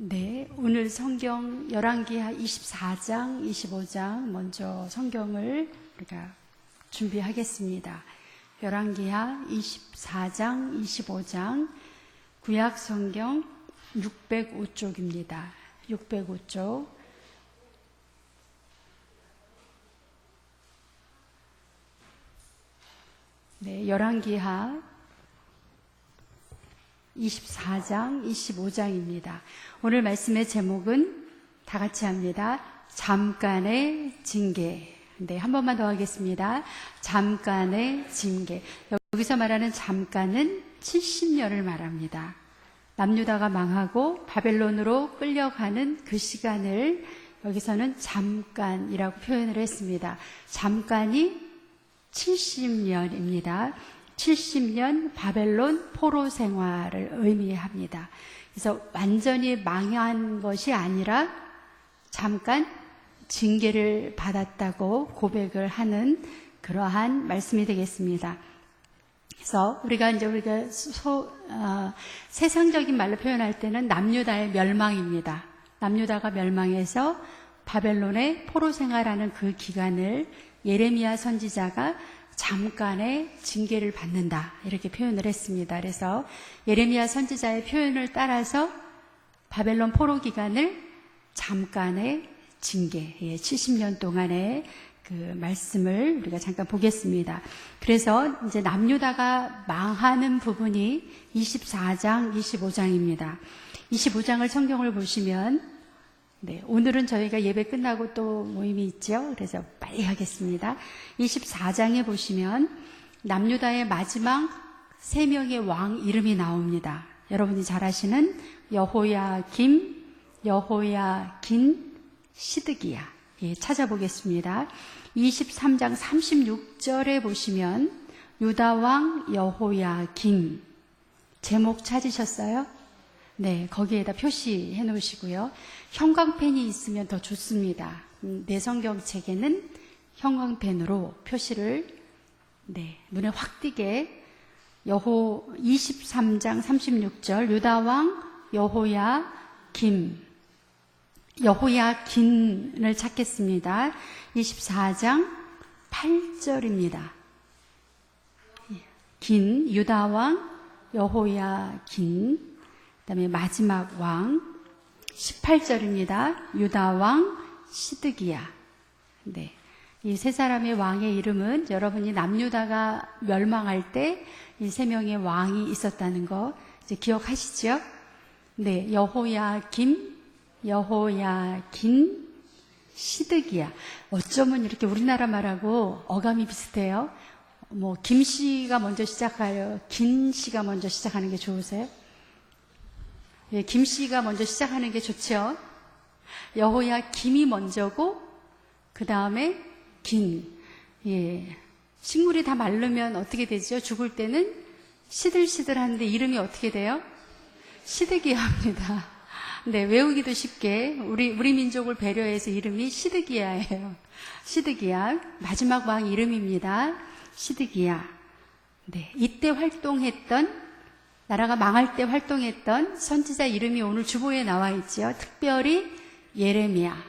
네, 오늘 성경 열왕기하 24장, 25장 먼저 성경을 우리가 준비하겠습니다. 열왕기하 24장, 25장 구약 성경 605쪽입니다. 605쪽. 네, 열왕기하 24장, 25장입니다. 오늘 말씀의 제목은 다 같이 합니다. 잠깐의 징계. 네, 한 번만 더 하겠습니다. 잠깐의 징계. 여기서 말하는 잠깐은 70년을 말합니다. 남유다가 망하고 바벨론으로 끌려가는 그 시간을 여기서는 잠깐이라고 표현을 했습니다. 잠깐이 70년입니다. 70년 바벨론 포로 생활을 의미합니다. 그래서 완전히 망한 것이 아니라 잠깐 징계를 받았다고 고백을 하는 그러한 말씀이 되겠습니다. 그래서 우리가 세상적인 말로 표현할 때는 남유다의 멸망입니다. 남유다가 멸망해서 바벨론의 포로 생활하는 그 기간을 예레미야 선지자가 잠깐의 징계를 받는다 이렇게 표현을 했습니다. 그래서 예레미야 선지자의 표현을 따라서 바벨론 포로 기간을 잠깐의 징계, 70년 동안의 그 말씀을 우리가 잠깐 보겠습니다. 그래서 이제 남유다가 망하는 부분이 24장, 25장입니다. 25장을 성경을 보시면 네, 오늘은 저희가 예배 끝나고 또 모임이 있죠. 그래서 빨리 하겠습니다. 24장에 보시면 남유다의 마지막 3명의 왕 이름이 나옵니다. 여러분이 잘 아시는 여호야김, 여호야긴, 시드기야. 예, 찾아보겠습니다. 23장 36절에 보시면 유다왕 여호야김. 제목 찾으셨어요? 네, 거기에다 표시해 놓으시고요. 형광펜이 있으면 더 좋습니다. 내 성경책에는 형광펜으로 표시를 눈에 확 띄게 23장 36절 유다왕 여호야긴을 찾겠습니다. 24장 8절입니다. 유다왕 여호야긴 그 다음에 마지막 왕 18절입니다. 유다왕 시드기야. 네, 이 세 사람의 왕의 이름은 여러분이 남유다가 멸망할 때 이 세 명의 왕이 있었다는 거 이제 기억하시죠? 네, 여호야김, 여호야긴, 시드기야. 어쩌면 이렇게 우리나라 말하고 어감이 비슷해요. 뭐 김씨가 먼저 시작하여 긴씨가 먼저 시작하는 게 좋으세요? 예, 김씨가 먼저 시작하는 게 좋죠. 여호야김이 먼저고 그 다음에 긴. 예, 식물이 다 마르면 어떻게 되죠? 죽을 때는 시들시들하는데 이름이 어떻게 돼요? 시드기야입니다. 네, 외우기도 쉽게 우리 민족을 배려해서 이름이 시드기야예요. 시드기야 마지막 왕 이름입니다. 시드기야. 네, 이때 활동했던 나라가 망할 때 활동했던 선지자 이름이 오늘 주보에 나와 있죠. 특별히 예레미야.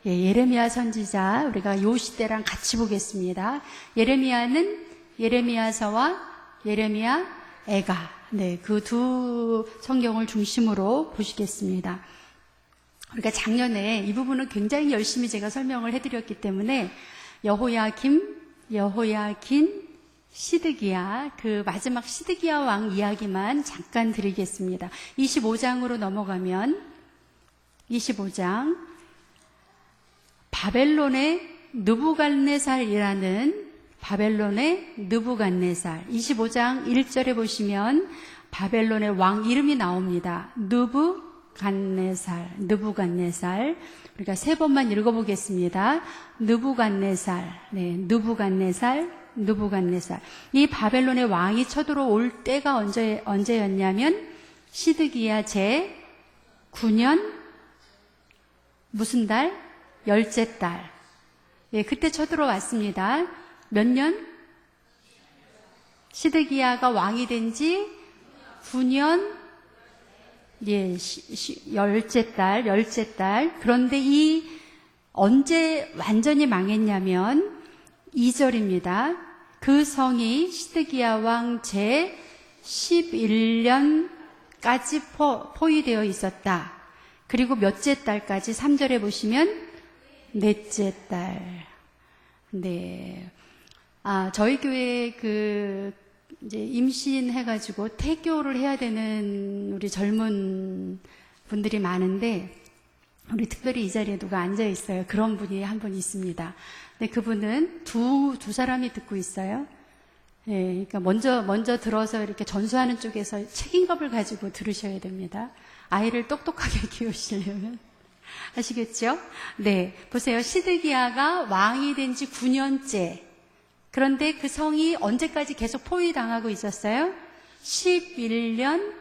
예, 예레미야 선지자 우리가 요 시대랑 같이 보겠습니다. 예레미야는 예레미야서와 예레미야 애가. 네, 그 두 성경을 중심으로 보시겠습니다. 우리가 작년에 이 부분은 굉장히 열심히 제가 설명을 해드렸기 때문에 여호야김, 여호야긴, 시드기야, 그 마지막 시드기야 왕 이야기만 잠깐 드리겠습니다. 25장으로 넘어가면 25장 바벨론의 느부갓네살이라는 바벨론의 느부갓네살 25장 1절에 보시면 바벨론의 왕 이름이 나옵니다. 느부갓네살 우리가 3번만 읽어보겠습니다. 느부갓네살. 네, 느부갓네살. 이 바벨론의 왕이 쳐들어올 때가 언제였냐면 시드기야 제 9년 무슨 달? 열째 달. 예, 그때 쳐들어왔습니다. 몇 년? 시드기야가 왕이 된 지 9년 예, 열째 딸. 그런데 언제 완전히 망했냐면 2절입니다. 그 성이 시드기야 왕 제 11년까지 포위되어 있었다. 그리고 몇째 딸까지 3절에 보시면 넷째 딸. 네. 저희 교회에 이제 임신해가지고 태교를 해야 되는 우리 젊은 분들이 많은데, 우리 특별히 이 자리에 누가 앉아 있어요. 그런 분이 한 분 있습니다. 근데 그분은 두 사람이 듣고 있어요. 예, 그러니까 먼저 들어서 이렇게 전수하는 쪽에서 책임감을 가지고 들으셔야 됩니다. 아이를 똑똑하게 키우시려면. 아시겠죠? 네. 보세요. 시드기야가 왕이 된 지 9년째. 그런데 그 성이 언제까지 계속 포위당하고 있었어요? 11년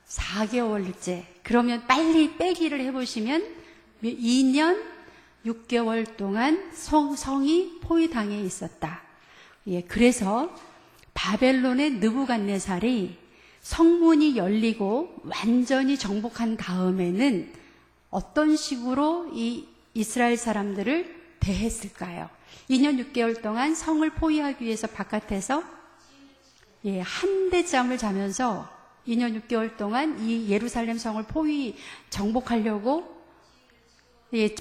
4개월째. 그러면 빨리 빼기를 해보시면 2년 6개월 동안 성이 포위당해 있었다. 예, 그래서 바벨론의 느부갓네살이 성문이 열리고 완전히 정복한 다음에는 어떤 식으로 이 이스라엘 사람들을 대했을까요? 2년 6개월 동안 성을 포위하기 위해서 바깥에서 한대잠을 자면서 2년 6개월 동안 이 예루살렘 성을 정복하려고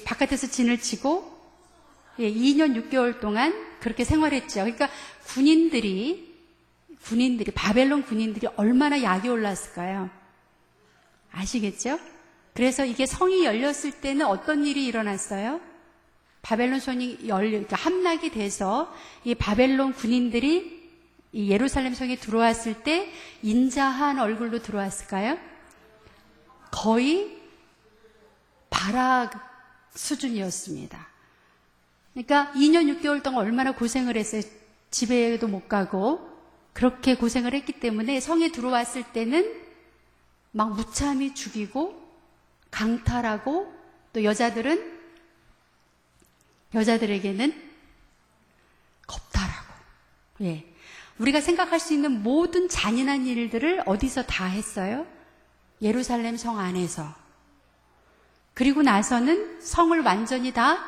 바깥에서 진을 치고 2년 6개월 동안 그렇게 생활했죠. 그러니까 바벨론 군인들이 얼마나 약이 올랐을까요? 아시겠죠? 그래서 이게 성이 열렸을 때는 어떤 일이 일어났어요? 바벨론 성이 그러니까 함락이 돼서 이 바벨론 군인들이 이 예루살렘 성에 들어왔을 때 인자한 얼굴로 들어왔을까요? 거의 바락 수준이었습니다. 그러니까 2년 6개월 동안 얼마나 고생을 했어요. 집에도 못 가고 그렇게 고생을 했기 때문에 성에 들어왔을 때는 막 무참히 죽이고 강탈하고 또 여자들에게는 겁탈하고, 우리가 생각할 수 있는 모든 잔인한 일들을 어디서 다 했어요? 예루살렘 성 안에서. 그리고 나서는 성을 완전히 다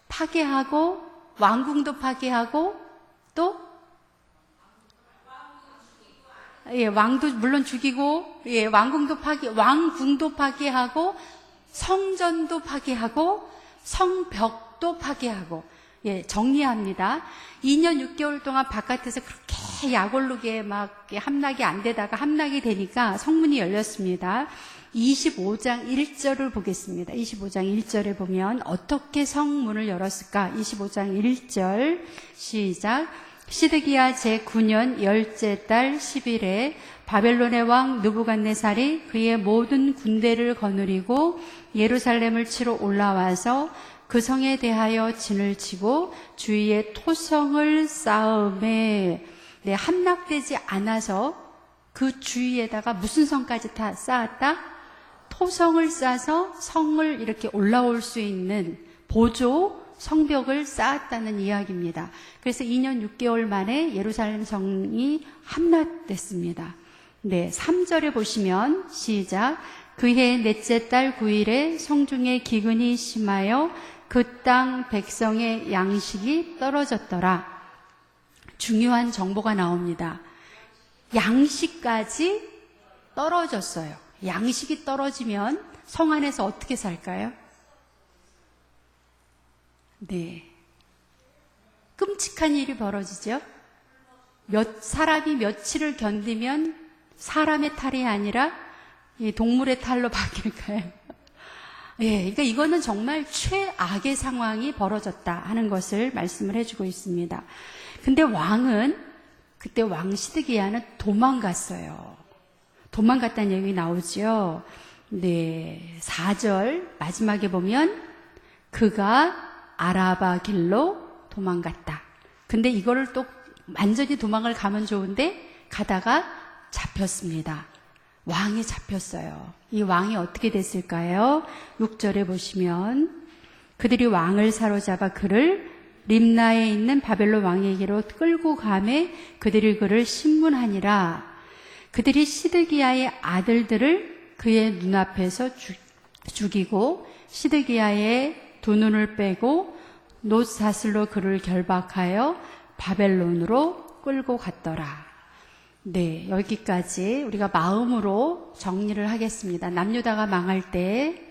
파괴하고 왕궁도 파괴하고 또 왕도 물론 죽이고 왕궁도 파괴하고 성전도 파괴하고 성벽도 파괴하고 정리합니다. 2년 6개월 동안 바깥에서 그렇게 약올르게 막 함락이 안 되다가 함락이 되니까 성문이 열렸습니다. 25장 1절을 보겠습니다. 25장 1절에 보면 어떻게 성문을 열었을까? 25장 1절 시작. 시드기야 제9년 10째 달 10일에 바벨론의 왕 느부갓네살이 그의 모든 군대를 거느리고 예루살렘을 치러 올라와서 그 성에 대하여 진을 치고 주위에 토성을 쌓음에 함락되지 않아서 그 주위에다가 무슨 성까지 다 쌓았다? 토성을 쌓아서 성을 이렇게 올라올 수 있는 보조 성벽을 쌓았다는 이야기입니다. 그래서 2년 6개월 만에 예루살렘 성이 함락됐습니다. 3절에 보시면 시작. 그해 넷째 달 9일에 성중에 기근이 심하여 그 땅 백성의 양식이 떨어졌더라. 중요한 정보가 나옵니다. 양식까지 떨어졌어요. 양식이 떨어지면 성 안에서 어떻게 살까요? 끔찍한 일이 벌어지죠. 사람이 며칠을 견디면 사람의 탈이 아니라 동물의 탈로 바뀔까요? 그러니까 이거는 정말 최악의 상황이 벌어졌다 하는 것을 말씀을 해주고 있습니다. 근데 그때 왕 시드기야는 도망갔어요. 도망갔다는 얘기 나오죠. 4절 마지막에 보면 그가 아라바 길로 도망갔다. 근데 이거를 또 완전히 도망을 가면 좋은데 가다가 잡혔습니다. 왕이 잡혔어요. 이 왕이 어떻게 됐을까요? 6절에 보시면 그들이 왕을 사로잡아 그를 림나에 있는 바벨론 왕에게로 끌고 가매 그들이 그를 신문하니라. 그들이 시드기야의 아들들을 그의 눈앞에서 죽이고 시드기야의 두 눈을 빼고 놋사슬로 그를 결박하여 바벨론으로 끌고 갔더라. 네, 여기까지 우리가 마음으로 정리를 하겠습니다. 남유다가 망할 때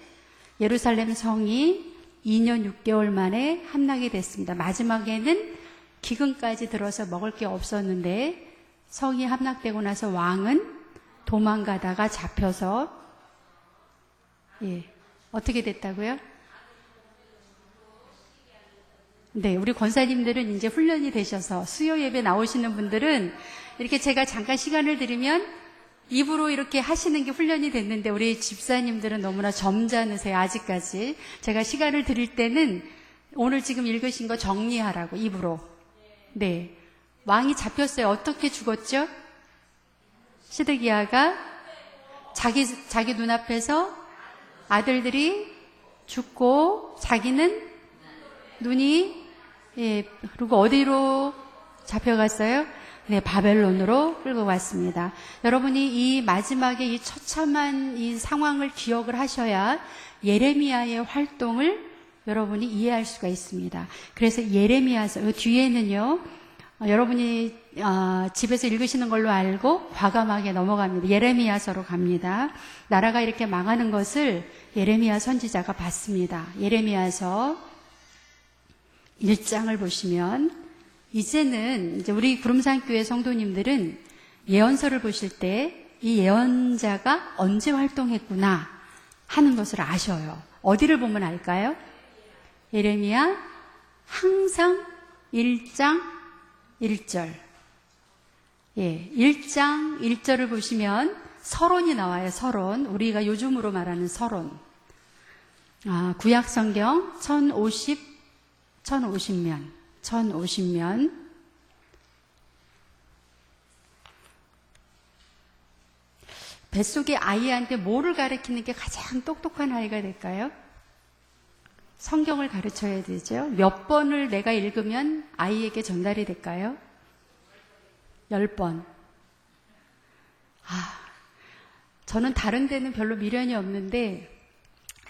예루살렘 성이 2년 6개월 만에 함락이 됐습니다. 마지막에는 기근까지 들어서 먹을 게 없었는데 성이 함락되고 나서 왕은 도망가다가 잡혀서 어떻게 됐다고요? 네, 우리 권사님들은 이제 훈련이 되셔서 수요 예배 나오시는 분들은 이렇게 제가 잠깐 시간을 드리면 입으로 이렇게 하시는 게 훈련이 됐는데 우리 집사님들은 너무나 점잖으세요. 아직까지 제가 시간을 드릴 때는 오늘 지금 읽으신 거 정리하라고 입으로. 네, 왕이 잡혔어요. 어떻게 죽었죠? 시드기야가 자기 눈앞에서 아들들이 죽고 자기는 눈이 그리고 어디로 잡혀갔어요? 네, 바벨론으로 끌고 갔습니다. 여러분이 이 마지막에 이 처참한 이 상황을 기억을 하셔야 예레미야의 활동을 여러분이 이해할 수가 있습니다. 그래서 예레미야서 이 뒤에는요, 여러분이 집에서 읽으시는 걸로 알고 과감하게 넘어갑니다. 예레미야서로 갑니다. 나라가 이렇게 망하는 것을 예레미야 선지자가 봤습니다. 예레미야서 1장을 보시면 이제는 이제 우리 구름산교회 성도님들은 예언서를 보실 때 이 예언자가 언제 활동했구나 하는 것을 아셔요. 어디를 보면 알까요? 예레미야 항상 1장 1절. 1장 1절을 보시면 서론이 나와요. 서론. 우리가 요즘으로 말하는 서론. 구약 성경 1050면. 뱃속의 아이한테 뭐를 가르치는 게 가장 똑똑한 아이가 될까요? 성경을 가르쳐야 되죠. 몇 번을 내가 읽으면 아이에게 전달이 될까요? 10번. 저는 다른 데는 별로 미련이 없는데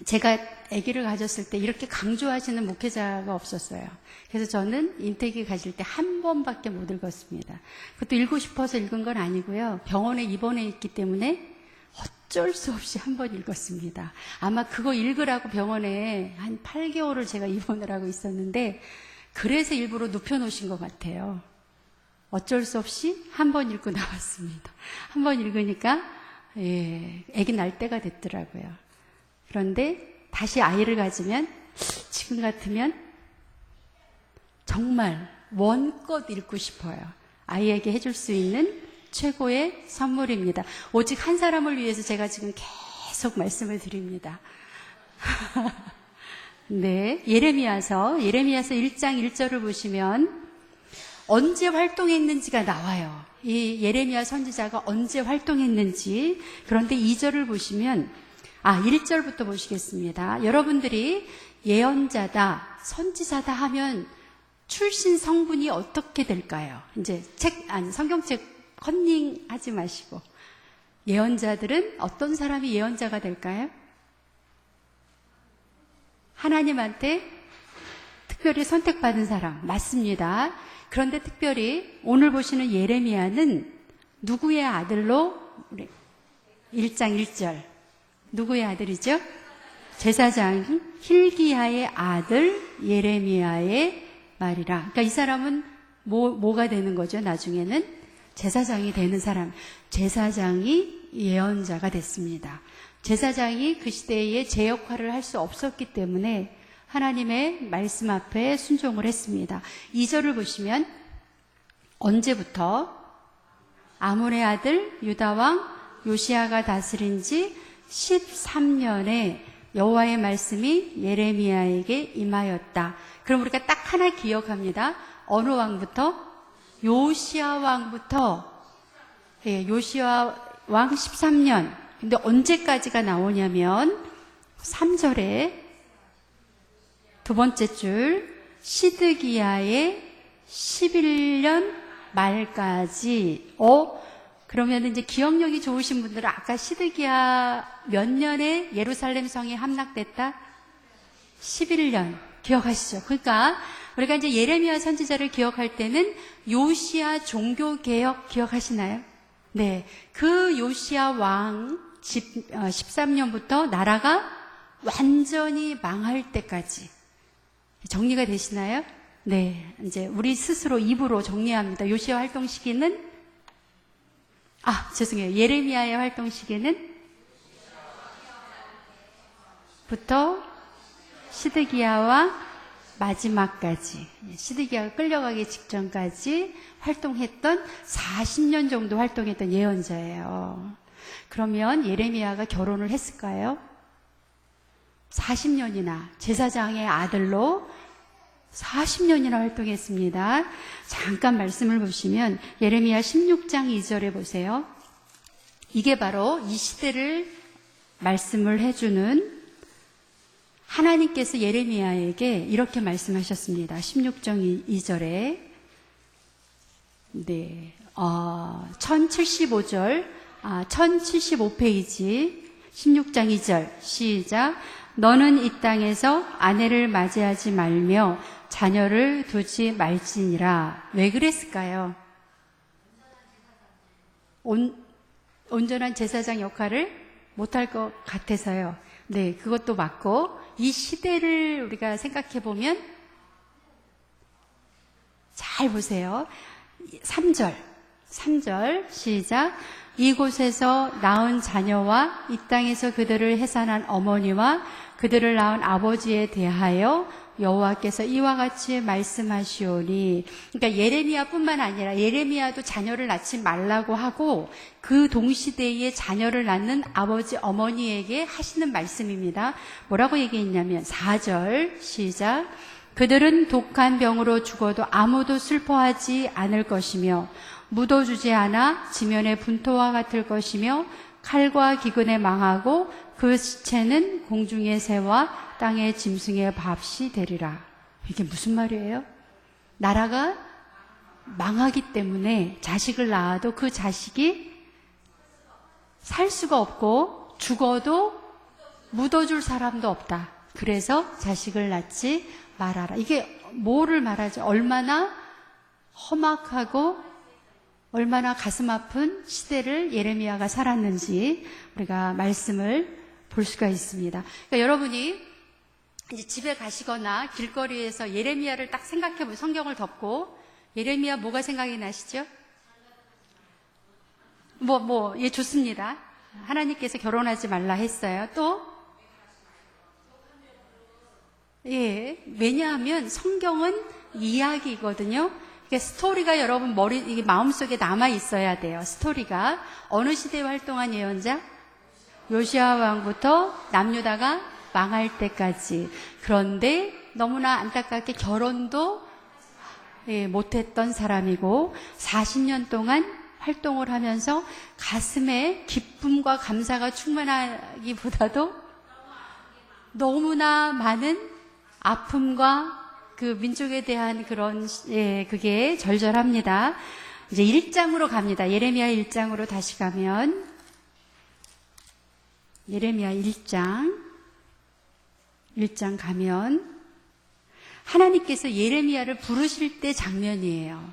제가 아기를 가졌을 때 이렇게 강조하시는 목회자가 없었어요. 그래서 저는 인테기 가질 때 한 번밖에 못 읽었습니다. 그것도 읽고 싶어서 읽은 건 아니고요. 병원에 입원해 있기 때문에 어쩔 수 없이 한 번 읽었습니다. 아마 그거 읽으라고 병원에 한 8개월을 제가 입원을 하고 있었는데 그래서 일부러 눕혀놓으신 것 같아요. 어쩔 수 없이 한 번 읽고 나왔습니다. 한 번 읽으니까 아기 날 때가 됐더라고요. 그런데 다시 아이를 가지면 지금 같으면 정말 원껏 읽고 싶어요. 아이에게 해줄 수 있는 최고의 선물입니다. 오직 한 사람을 위해서 제가 지금 계속 말씀을 드립니다. 네, 예레미야서 1장 1절을 보시면 언제 활동했는지가 나와요. 이 예레미야 선지자가 언제 활동했는지. 그런데 2절을 보시면 1절부터 보시겠습니다. 여러분들이 예언자다, 선지자다 하면 출신 성분이 어떻게 될까요? 이제 성경책 컨닝하지 마시고 예언자들은 어떤 사람이 예언자가 될까요? 하나님한테 특별히 선택받은 사람, 맞습니다. 그런데 특별히 오늘 보시는 예레미야는 누구의 아들로? 1장 1절. 누구의 아들이죠? 제사장 hil기야의 아들 예레미야의 말이라. 그러니까 이 사람은 뭐가 되는 거죠? 나중에는 제사장이 되는 사람. 제사장이 예언자가 됐습니다. 제사장이 그 시대에 제 역할을 할 수 없었기 때문에 하나님의 말씀 앞에 순종을 했습니다. 2절을 보시면 언제부터? 아몬의 아들 유다왕 요시야가 다스린 지 13년에 여호와의 말씀이 예레미야에게 임하였다. 그럼 우리가 딱 하나 기억합니다. 어느 왕부터? 요시야 왕부터. 요시야 왕 13년. 근데 언제까지가 나오냐면 3절에 두 번째 줄 시드기야의 11년 말까지 그러면 이제 기억력이 좋으신 분들은 아까 시드기야 몇 년에 예루살렘 성이 함락됐다? 11년. 기억하시죠? 그러니까 우리가 이제 예레미야 선지자를 기억할 때는 요시야 종교개혁 기억하시나요? 네. 그 요시야 왕 13년부터 나라가 완전히 망할 때까지 정리가 되시나요? 네. 이제 우리 스스로 입으로 정리합니다. 요시야 활동 시기는 죄송해요. 예레미야의 활동 시기는 부터 시드기야와 마지막까지, 시드기야가 끌려가기 직전까지 활동했던 40년 정도 활동했던 예언자예요. 그러면 예레미야가 결혼을 했을까요? 40년이나 제사장의 아들로 40년이나 활동했습니다. 잠깐 말씀을 보시면 예레미야 16장 2절에 보세요. 이게 바로 이 시대를 말씀을 해주는 하나님께서 예레미야에게 이렇게 말씀하셨습니다. 16장 2절에 1075페이지 16장 2절 시작. 너는 이 땅에서 아내를 맞이하지 말며 자녀를 두지 말지니라. 왜 그랬을까요? 온전한 제사장 역할을 못할 것 같아서요. 네, 그것도 맞고, 이 시대를 우리가 생각해 보면 잘 보세요. 3절 시작. 이곳에서 낳은 자녀와 이 땅에서 그들을 해산한 어머니와 그들을 낳은 아버지에 대하여 여호와께서 이와 같이 말씀하시오니. 그러니까 예레미야뿐만 아니라 예레미야도 자녀를 낳지 말라고 하고 그 동시대에 자녀를 낳는 아버지 어머니에게 하시는 말씀입니다. 뭐라고 얘기했냐면 4절 시작. 그들은 독한 병으로 죽어도 아무도 슬퍼하지 않을 것이며 묻어주지 않아 지면의 분토와 같을 것이며 칼과 기근에 망하고 그 시체는 공중의 새와 땅의 짐승의 밥이 되리라. 이게 무슨 말이에요? 나라가 망하기 때문에 자식을 낳아도 그 자식이 살 수가 없고 죽어도 묻어줄 사람도 없다. 그래서 자식을 낳지 말아라. 이게 뭐를 말하죠? 얼마나 험악하고 얼마나 가슴 아픈 시대를 예레미야가 살았는지 우리가 말씀을 볼 수가 있습니다. 그러니까 여러분이 이제 집에 가시거나 길거리에서 예레미야를 딱 생각해보면 성경을 덮고 예레미야 뭐가 생각이 나시죠? 예, 좋습니다. 하나님께서 결혼하지 말라 했어요. 또? 예, 왜냐하면 성경은 이야기거든요. 그러니까 스토리가 여러분 이게 마음속에 남아 있어야 돼요. 스토리가. 어느 시대에 활동한 예언자? 요시야 왕부터 남유다가 망할 때까지. 그런데 너무나 안타깝게 결혼도 못했던 사람이고 40년 동안 활동을 하면서 가슴에 기쁨과 감사가 충만하기보다도 너무나 많은 아픔과 그 민족에 대한 그런 그게 절절합니다. 이제 1장으로 갑니다. 예레미야 1장으로 다시 가면 예레미야 1장 가면 하나님께서 예레미야를 부르실 때 장면이에요.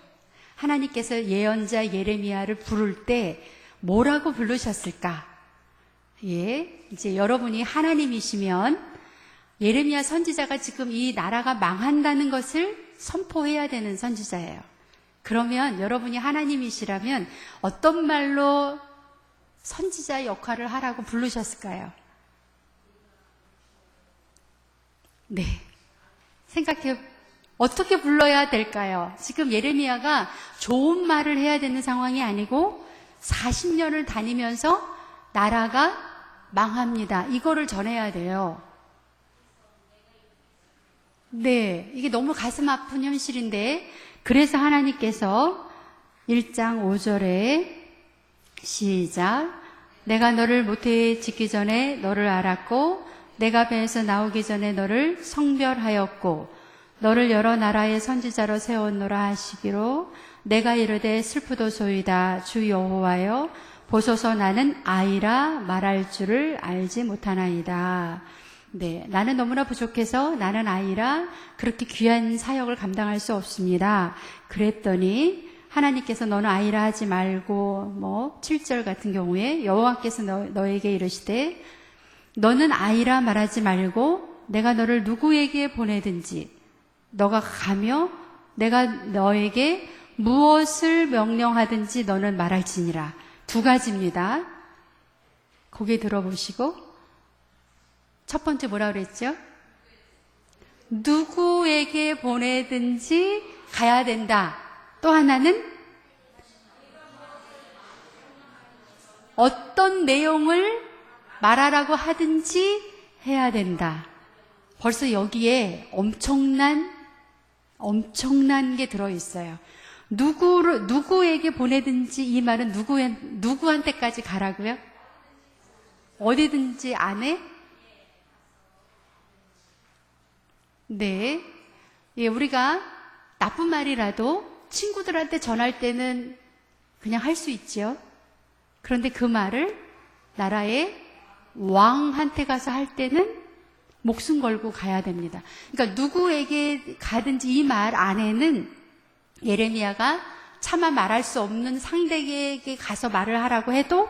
하나님께서 예언자 예레미야를 부를 때 뭐라고 부르셨을까? 예, 이제 여러분이 하나님이시면 예레미야 선지자가 지금 이 나라가 망한다는 것을 선포해야 되는 선지자예요. 그러면 여러분이 하나님이시라면 어떤 말로 선지자 역할을 하라고 부르셨을까요? 네. 어떻게 불러야 될까요? 지금 예레미야가 좋은 말을 해야 되는 상황이 아니고 40년을 다니면서 나라가 망합니다. 이거를 전해야 돼요. 네. 이게 너무 가슴 아픈 현실인데, 그래서 하나님께서 1장 5절에 시작. 내가 너를 모태에 짓기 전에 너를 알았고 내가 배에서 나오기 전에 너를 성별하였고 너를 여러 나라의 선지자로 세웠노라 하시기로 내가 이르되 슬프도소이다 주 여호와여 보소서 나는 아이라 말할 줄을 알지 못하나이다. 네, 나는 너무나 부족해서 나는 아이라 그렇게 귀한 사역을 감당할 수 없습니다. 그랬더니 하나님께서 너는 아이라 하지 말고 7절 같은 경우에 여호와께서 너에게 이르시되 너는 아이라 말하지 말고 내가 너를 누구에게 보내든지 너가 가며 내가 너에게 무엇을 명령하든지 너는 말할지니라. 두 가지입니다. 고개 들어보시고 첫 번째 뭐라 그랬죠? 누구에게 보내든지 가야 된다. 또 하나는 어떤 내용을 말하라고 하든지 해야 된다. 벌써 여기에 엄청난 게 들어있어요. 누구에게 보내든지 이 말은 누구한테까지 가라고요? 어디든지 안에? 네. 예, 우리가 나쁜 말이라도 친구들한테 전할 때는 그냥 할 수 있죠. 그런데 그 말을 나라의 왕한테 가서 할 때는 목숨 걸고 가야 됩니다. 그러니까 누구에게 가든지 이 말 안에는 예레미야가 차마 말할 수 없는 상대에게 가서 말을 하라고 해도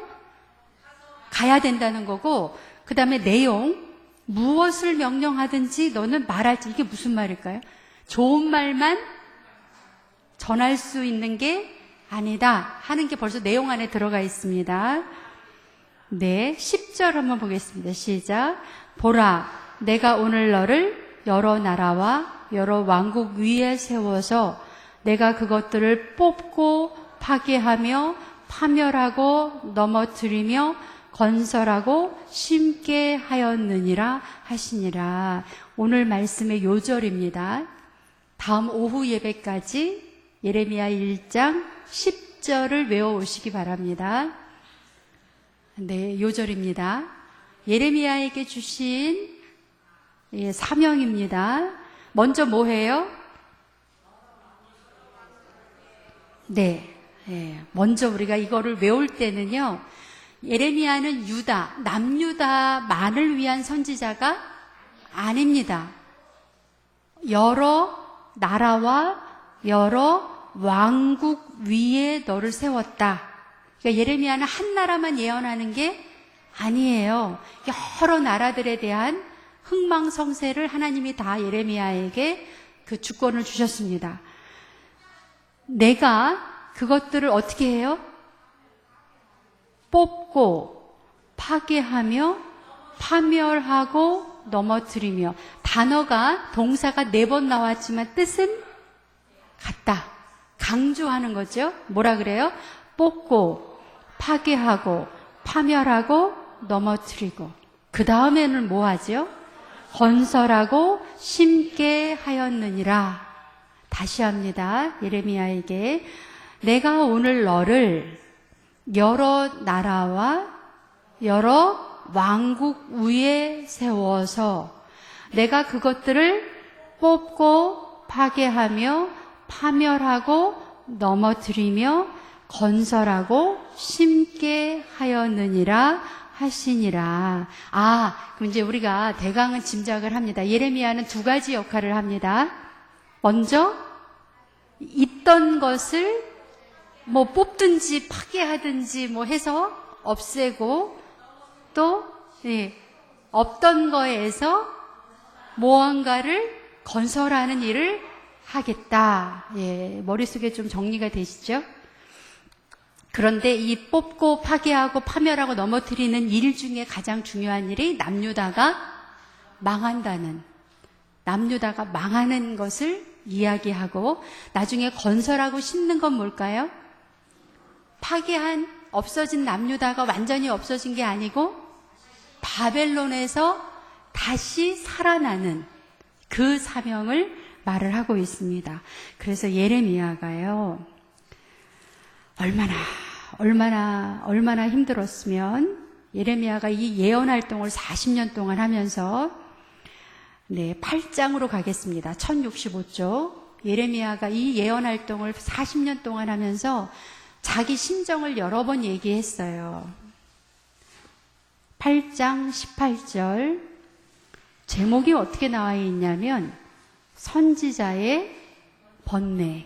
가야 된다는 거고, 그 다음에 내용, 무엇을 명령하든지 너는 말할지. 이게 무슨 말일까요? 좋은 말만 전할 수 있는 게 아니다 하는 게 벌써 내용 안에 들어가 있습니다. 네, 10절 한번 보겠습니다. 시작. 보라, 내가 오늘 너를 여러 나라와 여러 왕국 위에 세워서 내가 그것들을 뽑고 파괴하며 파멸하고 넘어뜨리며 건설하고 심게 하였느니라 하시니라. 오늘 말씀의 요절입니다. 다음 오후 예배까지 예레미야 1장 10절을 외워오시기 바랍니다. 네, 요절입니다. 예레미야에게 주신 사명입니다. 먼저 뭐 해요? 네, 먼저 우리가 이거를 외울 때는요, 예레미야는 남유다만을 위한 선지자가 아닙니다. 여러 나라와 여러 왕국 위에 너를 세웠다. 그러니까 예레미야는 한 나라만 예언하는 게 아니에요. 여러 나라들에 대한 흥망성쇠를 하나님이 다 예레미야에게 그 주권을 주셨습니다. 내가 그것들을 어떻게 해요? 뽑고 파괴하며 파멸하고 넘어뜨리며. 동사가 4번 나왔지만 뜻은 같다. 강조하는 거죠. 뭐라 그래요? 뽑고 파괴하고 파멸하고 넘어뜨리고. 그 다음에는 뭐 하죠? 건설하고 심게 하였느니라. 다시 합니다. 예레미야에게 내가 오늘 너를 여러 나라와 여러 왕국 위에 세워서 내가 그것들을 뽑고 파괴하며 파멸하고 넘어뜨리며 건설하고 심게 하였느니라 하시니라. 그럼 이제 우리가 대강은 짐작을 합니다. 예레미야는 2가지 역할을 합니다. 먼저 있던 것을 뽑든지 파괴하든지 해서 없애고, 또 없던 거에서 무언가를 건설하는 일을 하겠다. 머릿속에 좀 정리가 되시죠? 그런데 이 뽑고 파괴하고 파멸하고 넘어뜨리는 일 중에 가장 중요한 일이 남유다가 망하는 것을 이야기하고, 나중에 건설하고 심는 건 뭘까요? 파괴한 없어진 남유다가 완전히 없어진 게 아니고 바벨론에서 다시 살아나는 그 사명을 말을 하고 있습니다. 그래서 예레미야가요, 얼마나 힘들었으면 예레미야가 이 예언 활동을 40년 동안 하면서 네, 8장으로 가겠습니다. 1065쪽. 예레미야가 이 예언 활동을 40년 동안 하면서 자기 심정을 여러 번 얘기했어요. 8장 18절. 제목이 어떻게 나와 있냐면 선지자의 번뇌.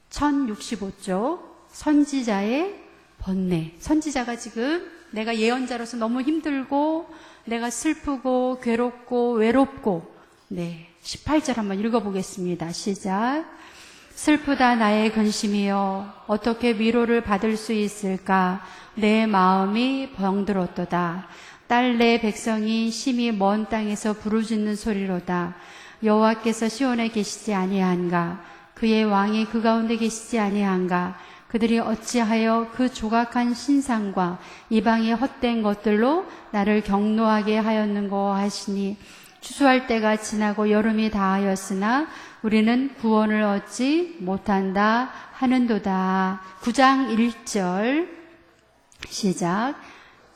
1065쪽. 선지자의 번뇌. 선지자가 지금 내가 예언자로서 너무 힘들고 내가 슬프고 괴롭고 외롭고, 네, 18절 한번 읽어보겠습니다. 시작. 슬프다 나의 근심이여 어떻게 위로를 받을 수 있을까. 내 마음이 병들었도다. 딸 내 백성이 심히 먼 땅에서 부르짖는 소리로다. 여호와께서 시온에 계시지 아니한가. 그의 왕이 그 가운데 계시지 아니한가. 그들이 어찌하여 그 조각한 신상과 이방의 헛된 것들로 나를 경노하게 하였는고 하시니 추수할 때가 지나고 여름이 다하였으나 우리는 구원을 얻지 못한다 하는도다. 9장 1절 시작.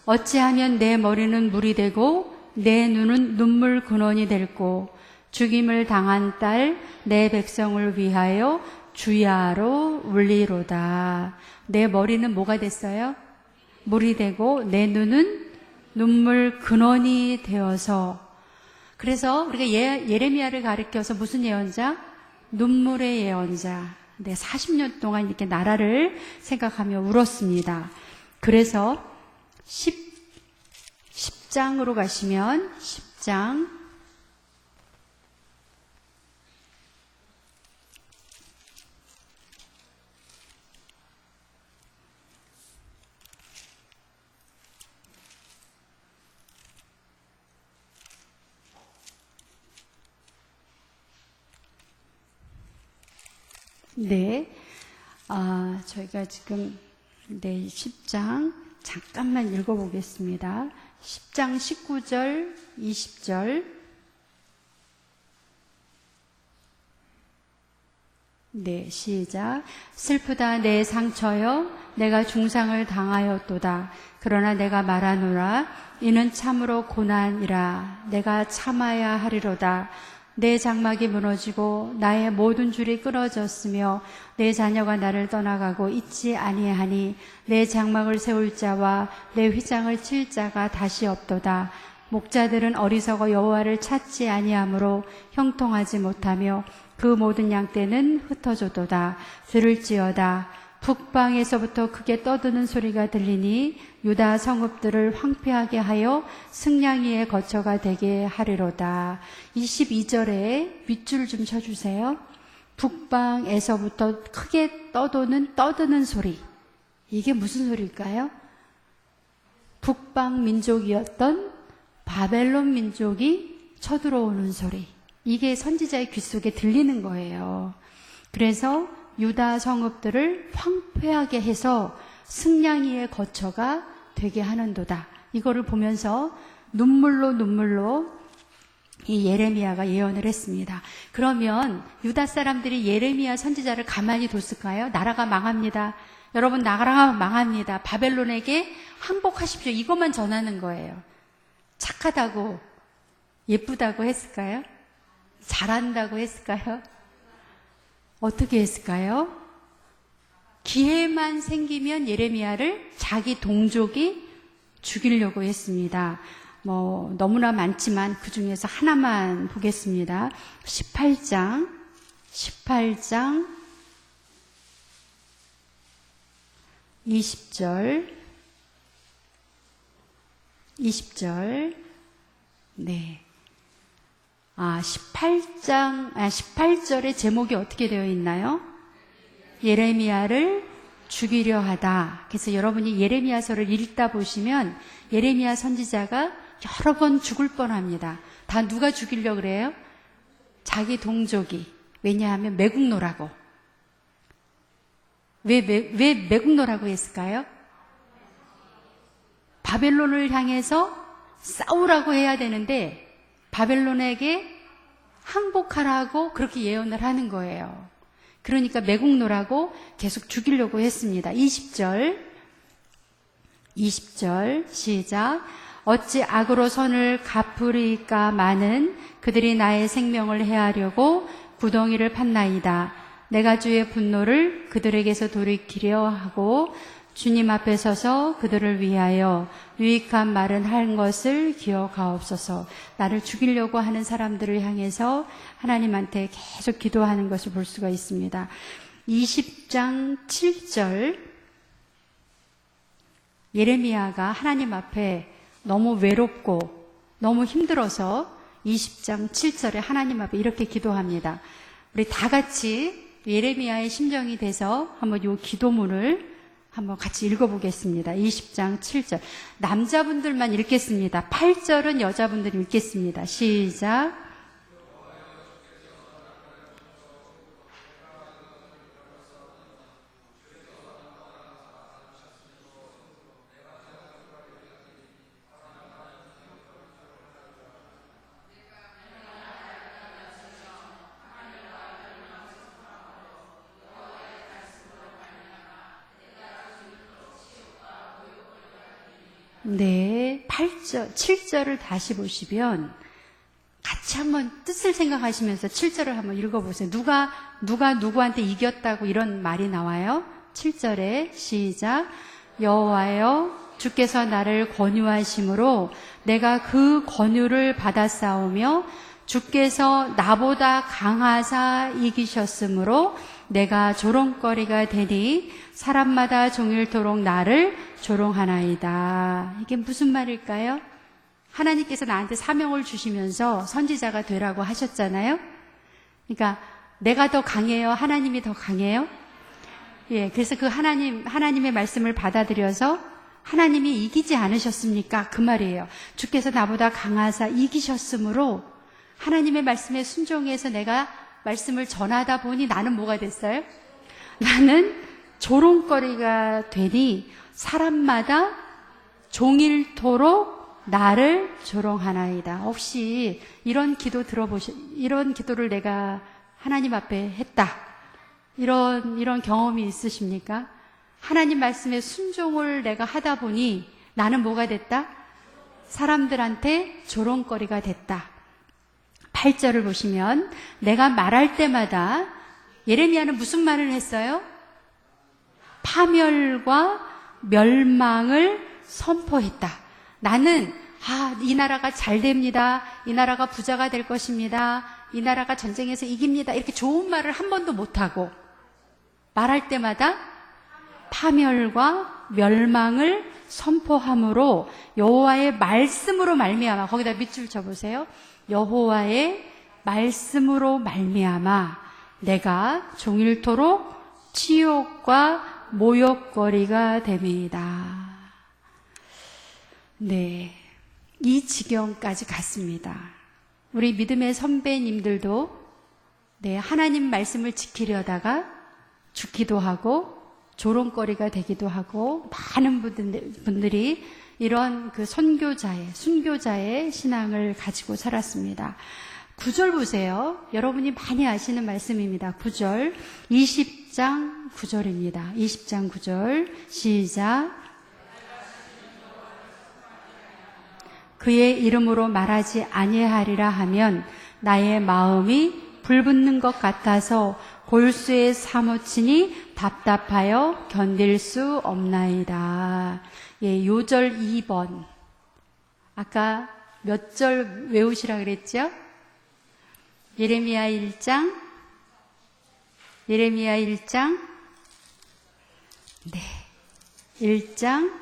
어찌하면 내 머리는 물이 되고 내 눈은 눈물 근원이 될고 죽임을 당한 딸 내 백성을 위하여 주야로 울리로다. 내 머리는 뭐가 됐어요? 물이 되고 내 눈은 눈물 근원이 되어서. 그래서 우리가 예레미야를 가리켜서 무슨 예언자? 눈물의 예언자. 네, 40년 동안 이렇게 나라를 생각하며 울었습니다. 그래서 10장으로 가시면 10장 네, 저희가 지금 10장 잠깐만 읽어보겠습니다. 10장 19절, 20절. 네, 시작. 슬프다 내 상처여 내가 중상을 당하였도다. 그러나 내가 말하노라 이는 참으로 고난이라. 내가 참아야 하리로다. 내 장막이 무너지고 나의 모든 줄이 끊어졌으며 내 자녀가 나를 떠나가고 있지 아니하니 내 장막을 세울 자와 내 휘장을 칠 자가 다시 없도다. 목자들은 어리석어 여호와를 찾지 아니하므로 형통하지 못하며 그 모든 양떼는 흩어졌도다. 들을지어다. 북방에서부터 크게 떠드는 소리가 들리니 유다 성읍들을 황폐하게 하여 승냥이의 거처가 되게 하리로다. 22절에 밑줄 좀 쳐주세요. 북방에서부터 크게 떠드는 소리. 이게 무슨 소리일까요? 북방 민족이었던 바벨론 민족이 쳐들어오는 소리. 이게 선지자의 귀 속에 들리는 거예요. 그래서 유다 성읍들을 황폐하게 해서 승냥이의 거처가 되게 하는도다. 이거를 보면서 눈물로 이 예레미야가 예언을 했습니다. 그러면 유다 사람들이 예레미야 선지자를 가만히 뒀을까요? 나라가 망합니다. 여러분, 나라가 망합니다. 바벨론에게 항복하십시오. 이것만 전하는 거예요. 착하다고, 예쁘다고 했을까요? 잘한다고 했을까요? 어떻게 했을까요? 기회만 생기면 예레미야를 자기 동족이 죽이려고 했습니다. 너무나 많지만 그 중에서 하나만 보겠습니다. 18장 20절. 네. 18절의 제목이 어떻게 되어 있나요? 예레미야를 죽이려 하다. 그래서 여러분이 예레미야서를 읽다 보시면 예레미야 선지자가 여러 번 죽을 뻔합니다. 다 누가 죽이려고 그래요? 자기 동족이. 왜냐하면 매국노라고. 왜 매국노라고 했을까요? 바벨론을 향해서 싸우라고 해야 되는데 바벨론에게 항복하라고 그렇게 예언을 하는 거예요. 그러니까 매국노라고 계속 죽이려고 했습니다. 20절 시작. 어찌 악으로 선을 갚으리까 마는 그들이 나의 생명을 해하려고 구덩이를 팠나이다. 내가 주의 분노를 그들에게서 돌이키려 하고 주님 앞에 서서 그들을 위하여 유익한 말은 한 것을 기억하옵소서. 나를 죽이려고 하는 사람들을 향해서 하나님한테 계속 기도하는 것을 볼 수가 있습니다. 20장 7절, 예레미야가 하나님 앞에 너무 외롭고 너무 힘들어서 20장 7절에 하나님 앞에 이렇게 기도합니다. 우리 다 같이 예레미야의 심정이 돼서 한번 이 기도문을 한번 같이 읽어보겠습니다. 20장 7절. 남자분들만 읽겠습니다. 8절은 여자분들이 읽겠습니다. 시작. 네, 8절, 7절을 다시 보시면 같이 한번 뜻을 생각하시면서 7절을 한번 읽어보세요. 누가 누구한테 이겼다고 이런 말이 나와요? 7절에 시작. 여호와여 주께서 나를 권유하심으로 내가 그 권유를 받아 싸우며 주께서 나보다 강하사 이기셨으므로 내가 조롱거리가 되니 사람마다 종일토록 나를 조롱하나이다. 이게 무슨 말일까요? 하나님께서 나한테 사명을 주시면서 선지자가 되라고 하셨잖아요. 그러니까 내가 더 강해요? 하나님이 더 강해요? 예, 그래서 그 하나님의 말씀을 받아들여서 하나님이 이기지 않으셨습니까? 그 말이에요. 주께서 나보다 강하사 이기셨으므로 하나님의 말씀에 순종해서 내가 말씀을 전하다 보니 나는 뭐가 됐어요? 나는 조롱거리가 되니 사람마다 종일토록 나를 조롱하나이다. 혹시 이런 기도를 내가 하나님 앞에 했다. 이런 경험이 있으십니까? 하나님 말씀에 순종을 내가 하다 보니 나는 뭐가 됐다? 사람들한테 조롱거리가 됐다. 8절을 보시면 내가 말할 때마다 예레미야는 무슨 말을 했어요? 파멸과 멸망을 선포했다. 나는 이 나라가 잘 됩니다. 이 나라가 부자가 될 것입니다. 이 나라가 전쟁에서 이깁니다. 이렇게 좋은 말을 한 번도 못하고 말할 때마다 파멸과 멸망을 선포함으로 여호와의 말씀으로 말미암아, 거기다 밑줄 쳐보세요. 여호와의 말씀으로 말미암아 내가 종일토록 치욕과 모욕거리가 됨이다. 네, 이 지경까지 갔습니다. 우리 믿음의 선배님들도 하나님 말씀을 지키려다가 죽기도 하고 조롱거리가 되기도 하고 많은 분들이 이런 그 순교자의 신앙을 가지고 살았습니다. 9절 보세요. 여러분이 많이 아시는 말씀입니다. 9절, 20장 9절입니다. 20장 9절 시작. 그의 이름으로 말하지 아니하리라 하면 나의 마음이 불붙는 것 같아서 골수에 사무치니 답답하여 견딜 수 없나이다. 예, 요절 2번. 아까 몇 절 외우시라 그랬죠? 예레미야 1장. 네. 1장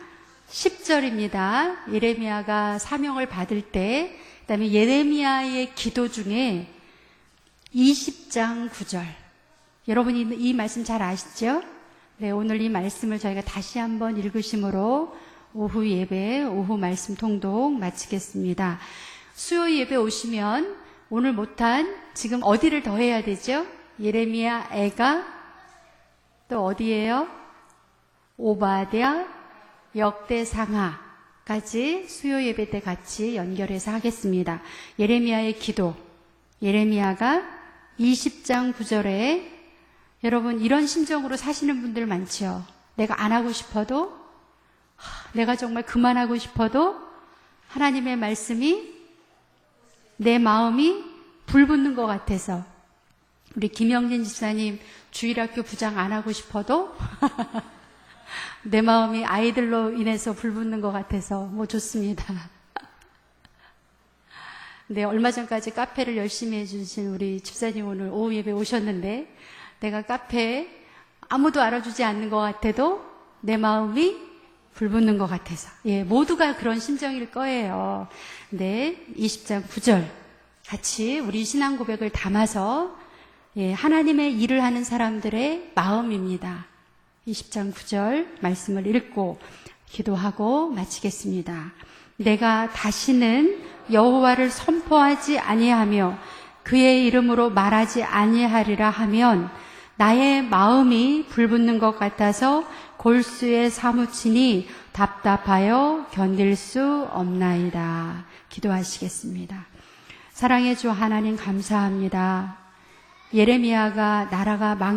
10절입니다. 예레미야가 사명을 받을 때, 그 다음에 예레미야의 기도 중에 20장 9절. 여러분이 이 말씀 잘 아시죠? 네, 오늘 이 말씀을 저희가 다시 한번 읽으심으로 오후 예배, 오후 말씀 통독 마치겠습니다. 수요 예배 오시면 오늘 못한 지금 어디를 더 해야 되죠? 예레미야 애가 또 어디예요? 오바댜, 역대상하까지 수요 예배 때 같이 연결해서 하겠습니다. 예레미야의 기도. 예레미야가 20장 9절에 여러분 이런 심정으로 사시는 분들 많죠. 내가 안 하고 싶어도, 내가 정말 그만하고 싶어도 하나님의 말씀이 내 마음이 불붙는 것 같아서. 우리 김영진 집사님 주일학교 부장 안 하고 싶어도 내 마음이 아이들로 인해서 불붙는 것 같아서 뭐 좋습니다. 네, 얼마 전까지 카페를 열심히 해주신 우리 집사님 오늘 오후 예배 오셨는데, 내가 카페에 아무도 알아주지 않는 것 같아도 내 마음이 불붙는 것 같아서. 예, 모두가 그런 심정일 거예요. 네, 20장 9절 같이 우리 신앙 고백을 담아서, 예, 하나님의 일을 하는 사람들의 마음입니다. 20장 9절 말씀을 읽고 기도하고 마치겠습니다. 내가 다시는 여호와를 선포하지 아니하며 그의 이름으로 말하지 아니하리라 하면 나의 마음이 불붙는 것 같아서 골수에 사무치니 답답하여 견딜 수 없나이다. 기도하시겠습니다. 사랑의 주 하나님 감사합니다. 예레미야가 나라가 망해